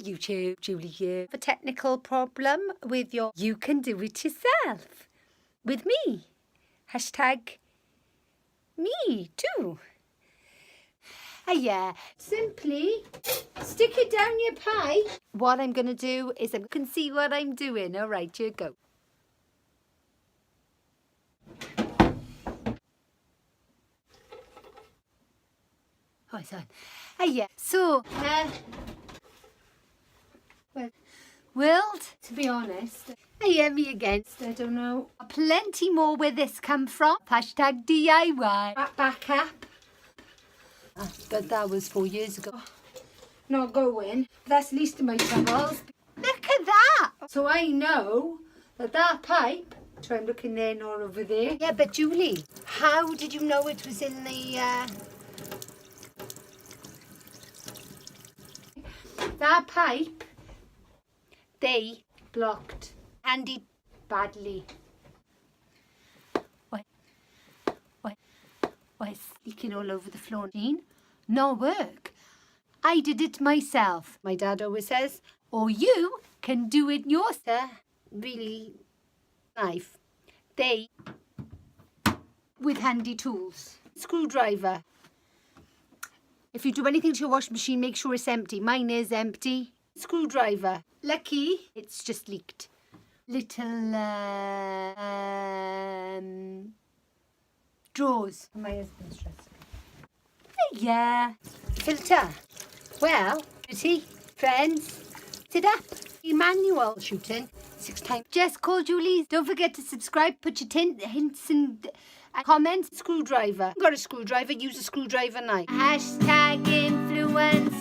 YouTube, Julie here. A technical problem with your You Can Do It Yourself with me. Hashtag me too. Yeah, simply stick it down your pipe. What I'm going to do is you can see what I'm doing. All right, here you go. Oh, it's on. Yeah, so, well, to be honest, me again. I don't know. Plenty more where this come from. Hashtag DIY. Back up. But that was 4 years ago. Not going. That's least of my troubles. Look at that. So I know that pipe. So I'm looking there, not over there. Yeah, but Julie, how did you know it was in the... That pipe, they blocked Andy badly. Why it's leaking all over the floor? No work. I did it myself. My dad always says, or you can do it yourself. Really knife. They, with handy tools. Screwdriver. If you do anything to your washing machine, make sure it's empty. Mine is empty. Screwdriver. Lucky, it's just leaked. Little drawers. My husband's dress. Yeah. Filter. Well, pretty friends, sit up. Manual shooting 6 times. Just call Julie. Don't forget to subscribe. Put your hints and comments. Screwdriver. Got a screwdriver. Use a screwdriver knife. Hashtag influence.